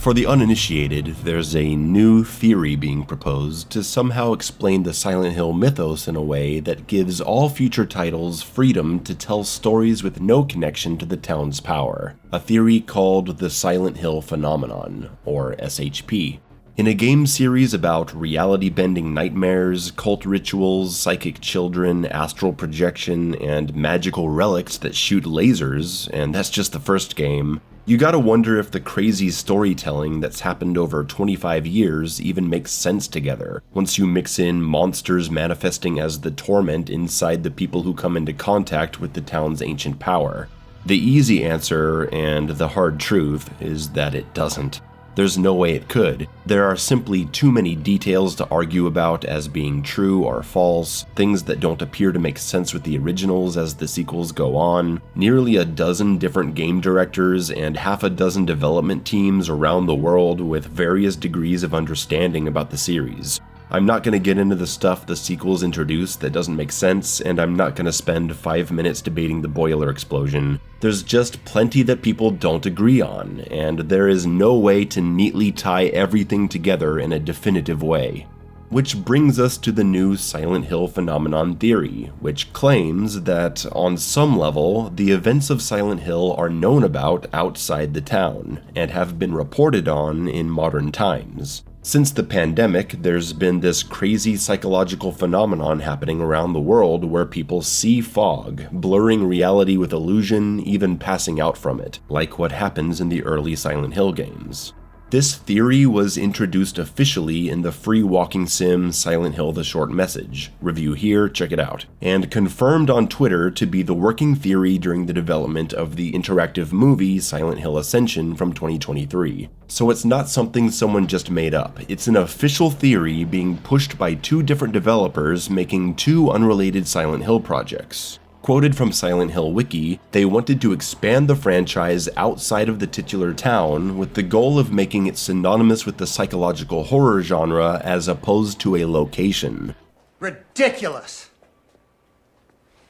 For the uninitiated, there's a new theory being proposed to somehow explain the Silent Hill mythos in a way that gives all future titles freedom to tell stories with no connection to the town's power. A theory called the Silent Hill phenomenon, or SHP. In a game series about reality-bending nightmares, cult rituals, psychic children, astral projection, and magical relics that shoot lasers, and that's just the first game, you gotta wonder if the crazy storytelling that's happened over 25 years even makes sense together, once you mix in monsters manifesting as the torment inside the people who come into contact with the town's ancient power. The easy answer, and the hard truth, is that it doesn't. There's no way it could. There are simply too many details to argue about as being true or false, things that don't appear to make sense with the originals as the sequels go on, nearly a dozen different game directors and half a dozen development teams around the world with various degrees of understanding about the series. I'm not going to get into the stuff the sequels introduce that doesn't make sense, and I'm not going to spend 5 minutes debating the boiler explosion. There's just plenty that people don't agree on, and there is no way to neatly tie everything together in a definitive way. Which brings us to the new Silent Hill phenomenon theory, which claims that, on some level, the events of Silent Hill are known about outside the town, and have been reported on in modern times. Since the pandemic, there's been this crazy psychological phenomenon happening around the world where people see fog, blurring reality with illusion, even passing out from it, like what happens in the early Silent Hill games. This theory was introduced officially in the free walking sim Silent Hill: The Short Message, review here, check it out, and confirmed on Twitter to be the working theory during the development of the interactive movie Silent Hill Ascension from 2023. So it's not something someone just made up, it's an official theory being pushed by 2 different developers making 2 unrelated Silent Hill projects. Quoted from Silent Hill Wiki, they wanted to expand the franchise outside of the titular town with the goal of making it synonymous with the psychological horror genre as opposed to a location. Ridiculous!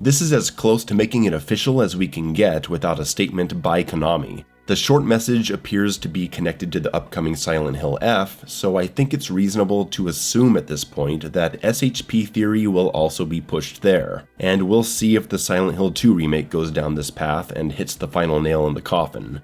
This is as close to making it official as we can get without a statement by Konami. The short message appears to be connected to the upcoming Silent Hill F, so I think it's reasonable to assume at this point that SHP theory will also be pushed there, and we'll see if the Silent Hill 2 remake goes down this path and hits the final nail in the coffin.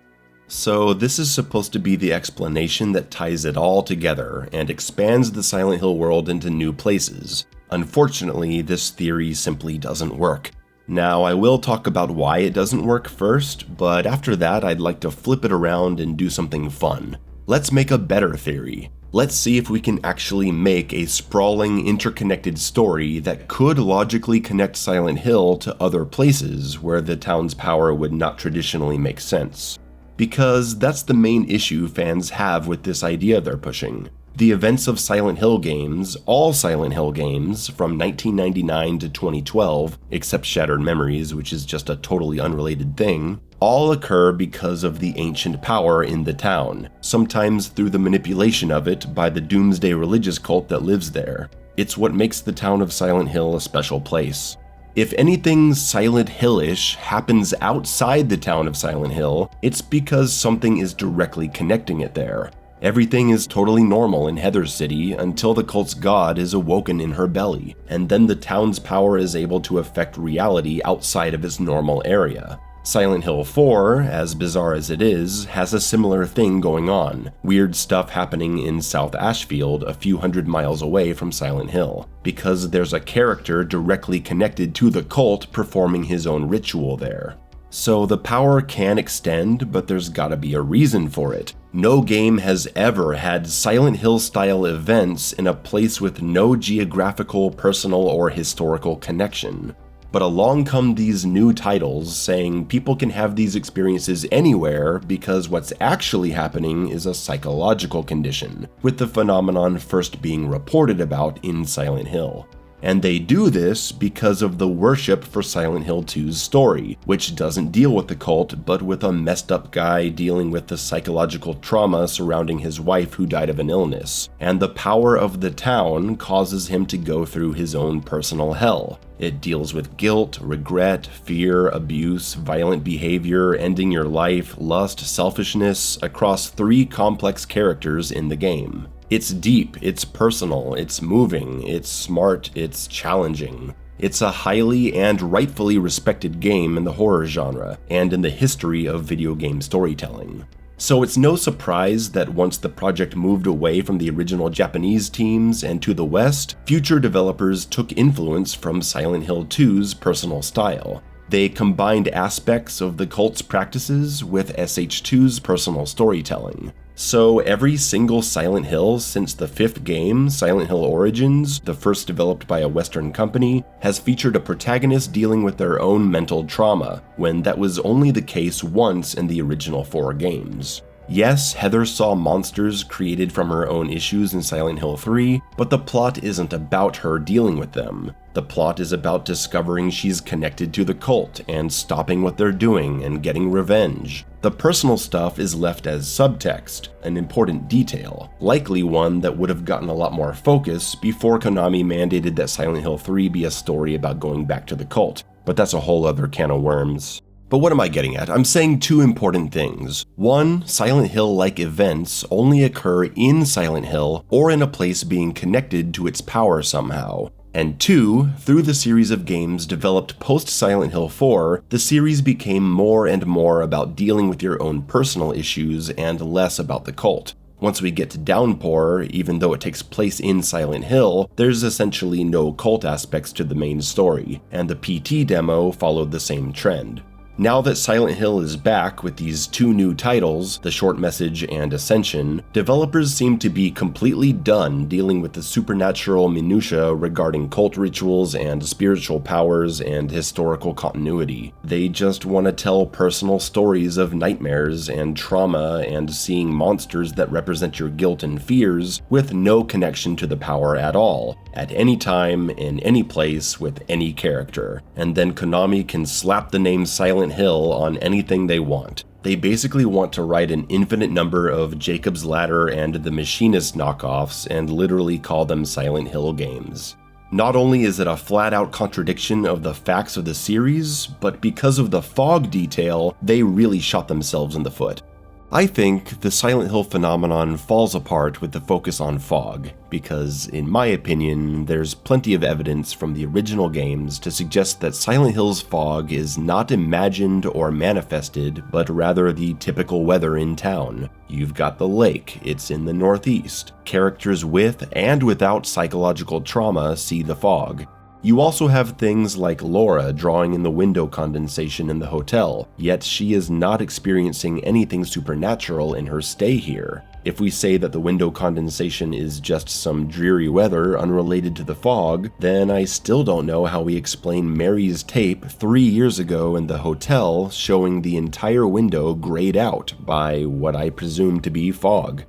So this is supposed to be the explanation that ties it all together and expands the Silent Hill world into new places. Unfortunately, this theory simply doesn't work. Now, I will talk about why it doesn't work first, but after that I'd like to flip it around and do something fun. Let's make a better theory. Let's see if we can actually make a sprawling, interconnected story that could logically connect Silent Hill to other places where the town's power would not traditionally make sense. Because that's the main issue fans have with this idea they're pushing. The events of Silent Hill games, all Silent Hill games, from 1999 to 2012, except Shattered Memories, which is just a totally unrelated thing, all occur because of the ancient power in the town, sometimes through the manipulation of it by the doomsday religious cult that lives there. It's what makes the town of Silent Hill a special place. If anything Silent Hill-ish happens outside the town of Silent Hill, it's because something is directly connecting it there. Everything is totally normal in Heather City until the cult's god is awoken in her belly, and then the town's power is able to affect reality outside of its normal area. Silent Hill 4, as bizarre as it is, has a similar thing going on, weird stuff happening in South Ashfield a few hundred miles away from Silent Hill, because there's a character directly connected to the cult performing his own ritual there. So the power can extend, but there's gotta be a reason for it. No game has ever had Silent Hill-style events in a place with no geographical, personal, or historical connection. But along come these new titles saying people can have these experiences anywhere because what's actually happening is a psychological condition, with the phenomenon first being reported about in Silent Hill. And they do this because of the worship for Silent Hill 2's story, which doesn't deal with the cult, but with a messed up guy dealing with the psychological trauma surrounding his wife who died of an illness. And the power of the town causes him to go through his own personal hell. It deals with guilt, regret, fear, abuse, violent behavior, ending your life, lust, selfishness, across 3 complex characters in the game. It's deep, it's personal, it's moving, it's smart, it's challenging. It's a highly and rightfully respected game in the horror genre, and in the history of video game storytelling. So it's no surprise that once the project moved away from the original Japanese teams and to the West, future developers took influence from Silent Hill 2's personal style. They combined aspects of the cult's practices with SH2's personal storytelling. So every single Silent Hill since the 5th game, Silent Hill Origins, the first developed by a Western company, has featured a protagonist dealing with their own mental trauma, when that was only the case once in the original 4 games. Yes, Heather saw monsters created from her own issues in Silent Hill 3, but the plot isn't about her dealing with them. The plot is about discovering she's connected to the cult and stopping what they're doing and getting revenge. The personal stuff is left as subtext, an important detail, likely one that would have gotten a lot more focus before Konami mandated that Silent Hill 3 be a story about going back to the cult, but that's a whole other can of worms. But what am I getting at? I'm saying 2 important things. 1, Silent Hill-like events only occur in Silent Hill or in a place being connected to its power somehow. And 2, through the series of games developed post-Silent Hill 4, the series became more and more about dealing with your own personal issues and less about the cult. Once we get to Downpour, even though it takes place in Silent Hill, there's essentially no cult aspects to the main story, and the PT demo followed the same trend. Now that Silent Hill is back with these 2 new titles, The Short Message and Ascension, developers seem to be completely done dealing with the supernatural minutiae regarding cult rituals and spiritual powers and historical continuity. They just want to tell personal stories of nightmares and trauma and seeing monsters that represent your guilt and fears with no connection to the power at all, at any time, in any place, with any character. And then Konami can slap the name Silent Hill on anything they want. They basically want to write an infinite number of Jacob's Ladder and The Machinist knockoffs and literally call them Silent Hill games. Not only is it a flat-out contradiction of the facts of the series, but because of the fog detail, they really shot themselves in the foot. I think the Silent Hill phenomenon falls apart with the focus on fog, because, in my opinion, there's plenty of evidence from the original games to suggest that Silent Hill's fog is not imagined or manifested, but rather the typical weather in town. You've got the lake, it's in the northeast. Characters with and without psychological trauma see the fog. You also have things like Laura drawing in the window condensation in the hotel, yet she is not experiencing anything supernatural in her stay here. If we say that the window condensation is just some dreary weather unrelated to the fog, then I still don't know how we explain Mary's tape 3 years ago in the hotel showing the entire window grayed out by what I presume to be fog.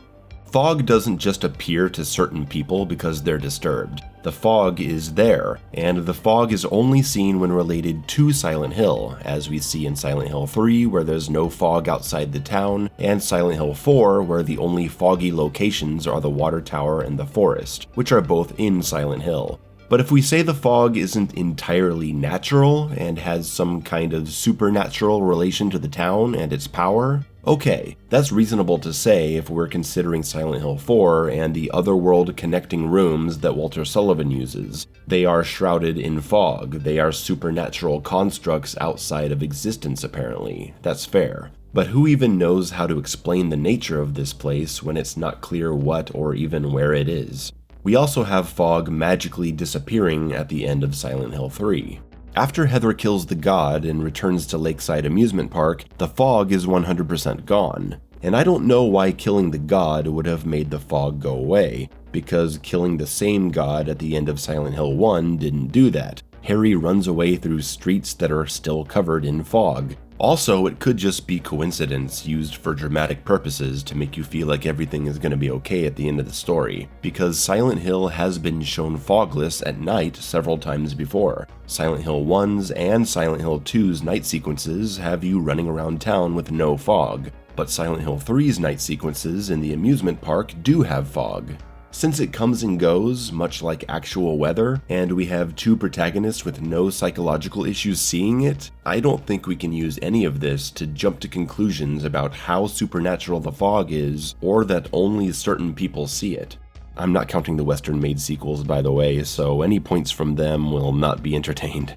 Fog doesn't just appear to certain people because they're disturbed. The fog is there, and the fog is only seen when related to Silent Hill, as we see in Silent Hill 3 where there's no fog outside the town, and Silent Hill 4 where the only foggy locations are the water tower and the forest, which are both in Silent Hill. But if we say the fog isn't entirely natural and has some kind of supernatural relation to the town and its power, okay, that's reasonable to say if we're considering Silent Hill 4 and the otherworld connecting rooms that Walter Sullivan uses. They are shrouded in fog, they are supernatural constructs outside of existence apparently, that's fair. But who even knows how to explain the nature of this place when it's not clear what or even where it is? We also have fog magically disappearing at the end of Silent Hill 3. After Heather kills the god and returns to Lakeside Amusement Park, the fog is 100% gone. And I don't know why killing the god would have made the fog go away, because killing the same god at the end of Silent Hill 1 didn't do that. Harry runs away through streets that are still covered in fog. Also, it could just be coincidence used for dramatic purposes to make you feel like everything is going to be okay at the end of the story, because Silent Hill has been shown fogless at night several times before. Silent Hill 1's and Silent Hill 2's night sequences have you running around town with no fog, but Silent Hill 3's night sequences in the amusement park do have fog. Since it comes and goes, much like actual weather, and we have two protagonists with no psychological issues seeing it, I don't think we can use any of this to jump to conclusions about how supernatural the fog is, or that only certain people see it. I'm not counting the Western-made sequels, by the way, so any points from them will not be entertained.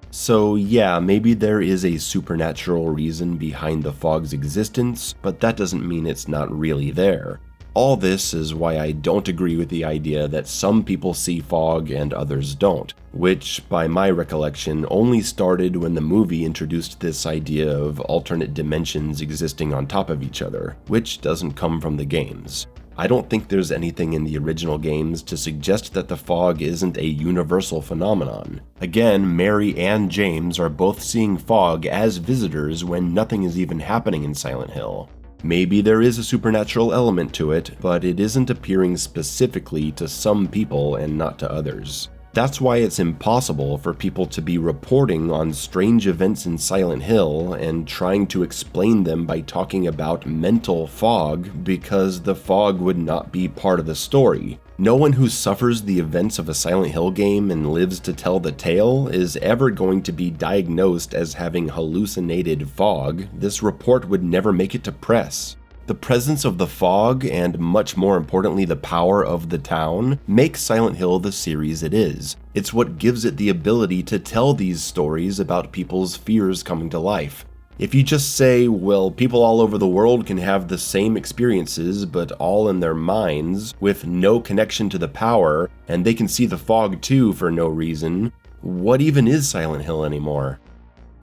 So yeah, maybe there is a supernatural reason behind the fog's existence, but that doesn't mean it's not really there. All this is why I don't agree with the idea that some people see fog and others don't, which, by my recollection, only started when the movie introduced this idea of alternate dimensions existing on top of each other, which doesn't come from the games. I don't think there's anything in the original games to suggest that the fog isn't a universal phenomenon. Again, Mary and James are both seeing fog as visitors when nothing is even happening in Silent Hill. Maybe there is a supernatural element to it, but it isn't appearing specifically to some people and not to others. That's why it's impossible for people to be reporting on strange events in Silent Hill and trying to explain them by talking about mental fog, because the fog would not be part of the story. No one who suffers the events of a Silent Hill game and lives to tell the tale is ever going to be diagnosed as having hallucinated fog. This report would never make it to press. The presence of the fog, and much more importantly the power of the town, makes Silent Hill the series it is. It's what gives it the ability to tell these stories about people's fears coming to life. If you just say, well, people all over the world can have the same experiences, but all in their minds, with no connection to the power, and they can see the fog too for no reason, what even is Silent Hill anymore?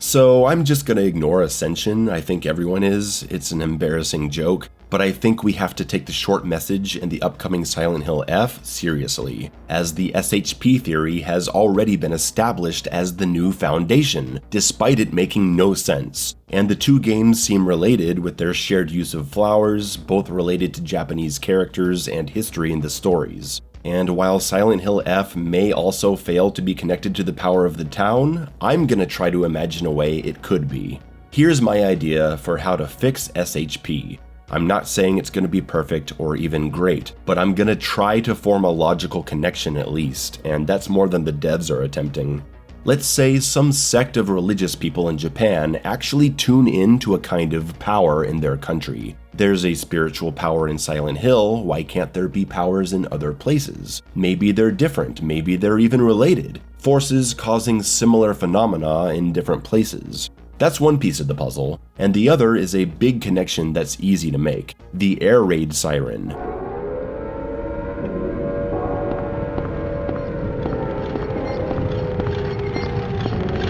So I'm just gonna ignore Ascension. I think everyone is. It's an embarrassing joke, but I think we have to take the short message in the upcoming Silent Hill F seriously, as the SHP theory has already been established as the new foundation, despite it making no sense. And the two games seem related with their shared use of flowers, both related to Japanese characters and history in the stories. And while Silent Hill F may also fail to be connected to the power of the town, I'm gonna try to imagine a way it could be. Here's my idea for how to fix SHP. I'm not saying it's gonna be perfect or even great, but I'm gonna try to form a logical connection at least, and that's more than the devs are attempting. Let's say some sect of religious people in Japan actually tune in to a kind of power in their country. There's a spiritual power in Silent Hill, why can't there be powers in other places? Maybe they're different, maybe they're even related. Forces causing similar phenomena in different places. That's one piece of the puzzle, and the other is a big connection that's easy to make: the air raid siren.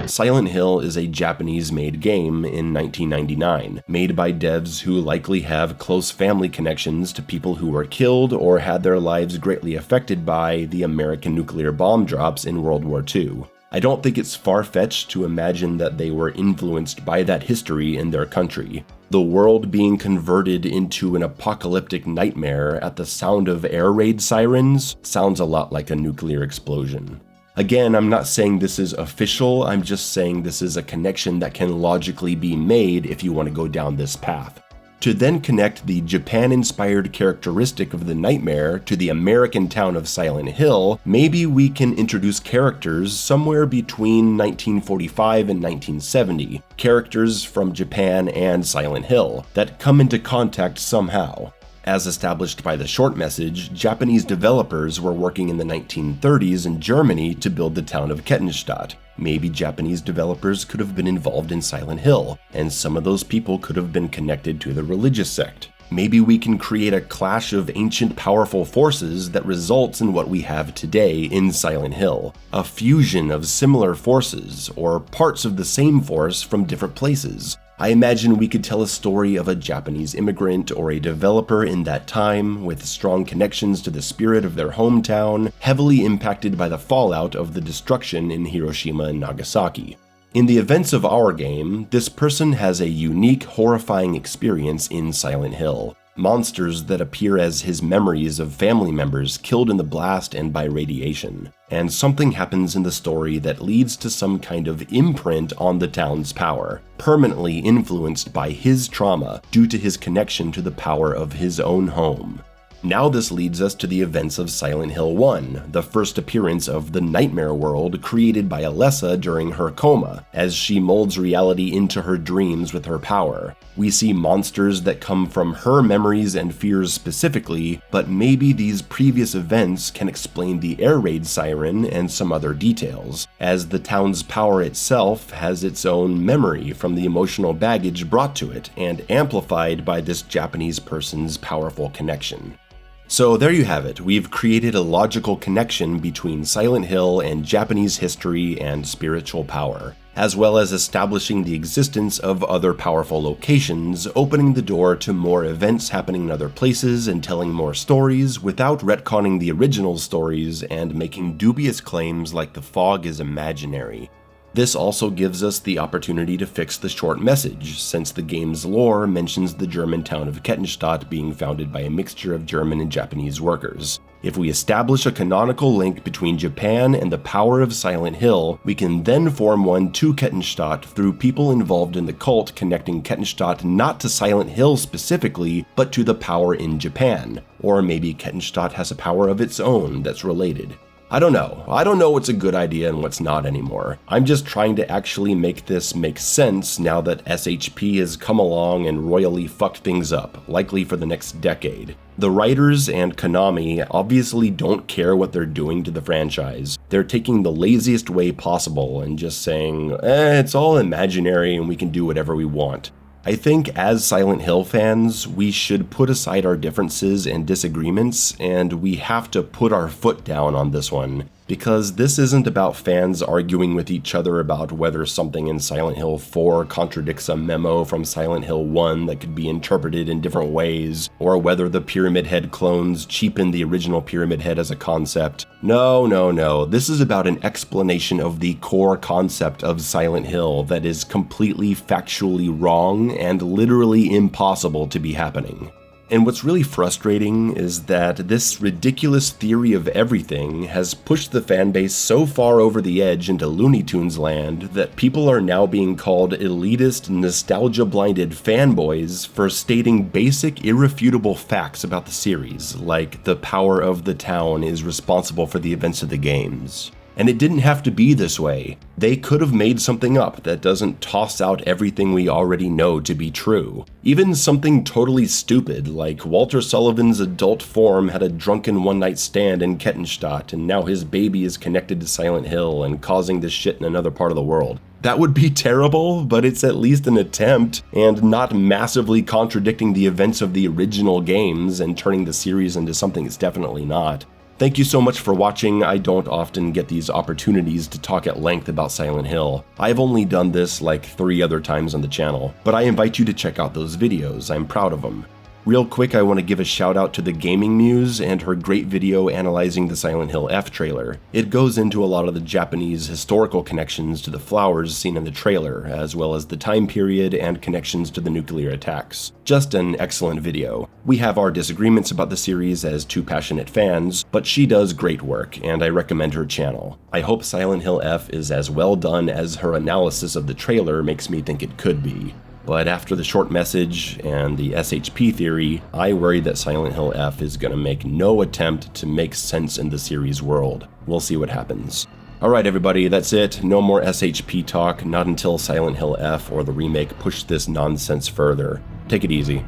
Silent Hill is a Japanese-made game in 1999, made by devs who likely have close family connections to people who were killed or had their lives greatly affected by the American nuclear bomb drops in World War II. I don't think it's far-fetched to imagine that they were influenced by that history in their country. The world being converted into an apocalyptic nightmare at the sound of air raid sirens sounds a lot like a nuclear explosion. Again, I'm not saying this is official, I'm just saying this is a connection that can logically be made if you want to go down this path. To then connect the Japan-inspired characteristic of the nightmare to the American town of Silent Hill, maybe we can introduce characters somewhere between 1945 and 1970, characters from Japan and Silent Hill, that come into contact somehow. As established by the short message, Japanese developers were working in the 1930s in Germany to build the town of Kettenstadt. Maybe Japanese developers could have been involved in Silent Hill, and some of those people could have been connected to the religious sect. Maybe we can create a clash of ancient powerful forces that results in what we have today in Silent Hill. A fusion of similar forces, or parts of the same force from different places. I imagine we could tell a story of a Japanese immigrant or a developer in that time with strong connections to the spirit of their hometown, heavily impacted by the fallout of the destruction in Hiroshima and Nagasaki. In the events of our game, this person has a unique, horrifying experience in Silent Hill. Monsters that appear as his memories of family members killed in the blast and by radiation. And something happens in the story that leads to some kind of imprint on the town's power, permanently influenced by his trauma due to his connection to the power of his own home. Now this leads us to the events of Silent Hill 1, the first appearance of the nightmare world created by Alessa during her coma, as she molds reality into her dreams with her power. We see monsters that come from her memories and fears specifically, but maybe these previous events can explain the air raid siren and some other details, as the town's power itself has its own memory from the emotional baggage brought to it and amplified by this Japanese person's powerful connection. So there you have it, we've created a logical connection between Silent Hill and Japanese history and spiritual power, as well as establishing the existence of other powerful locations, opening the door to more events happening in other places and telling more stories without retconning the original stories and making dubious claims like the fog is imaginary. This also gives us the opportunity to fix the short message, since the game's lore mentions the German town of Kettenstadt being founded by a mixture of German and Japanese workers. If we establish a canonical link between Japan and the power of Silent Hill, we can then form one to Kettenstadt through people involved in the cult connecting Kettenstadt not to Silent Hill specifically, but to the power in Japan. Or maybe Kettenstadt has a power of its own that's related. I don't know what's a good idea and what's not anymore. I'm just trying to actually make this make sense now that SHP has come along and royally fucked things up, likely for the next decade. The writers and Konami obviously don't care what they're doing to the franchise. They're taking the laziest way possible and just saying, it's all imaginary and we can do whatever we want. I think as Silent Hill fans, we should put aside our differences and disagreements, and we have to put our foot down on this one. Because this isn't about fans arguing with each other about whether something in Silent Hill 4 contradicts a memo from Silent Hill 1 that could be interpreted in different ways, or whether the Pyramid Head clones cheapen the original Pyramid Head as a concept. No. This is about an explanation of the core concept of Silent Hill that is completely factually wrong and literally impossible to be happening. And what's really frustrating is that this ridiculous theory of everything has pushed the fanbase so far over the edge into Looney Tunes land that people are now being called elitist, nostalgia-blinded fanboys for stating basic, irrefutable facts about the series, like the power of the town is responsible for the events of the games. And it didn't have to be this way. They could have made something up that doesn't toss out everything we already know to be true. Even something totally stupid, like Walter Sullivan's adult form had a drunken one-night stand in Kettenstadt, and now his baby is connected to Silent Hill and causing this shit in another part of the world. That would be terrible, but it's at least an attempt, and not massively contradicting the events of the original games and turning the series into something it's definitely not. Thank you so much for watching. I don't often get these opportunities to talk at length about Silent Hill. I've only done this like 3 other times on the channel, but I invite you to check out those videos. I'm proud of them. Real quick, I want to give a shout out to the Gaming Muse and her great video analyzing the Silent Hill F trailer. It goes into a lot of the Japanese historical connections to the flowers seen in the trailer, as well as the time period and connections to the nuclear attacks. Just an excellent video. We have our disagreements about the series as 2 passionate fans, but she does great work, and I recommend her channel. I hope Silent Hill F is as well done as her analysis of the trailer makes me think it could be. But after the short message and the SHP theory, I worry that Silent Hill F is going to make no attempt to make sense in the series world. We'll see what happens. Alright everybody, that's it. No more SHP talk, not until Silent Hill F or the remake push this nonsense further. Take it easy.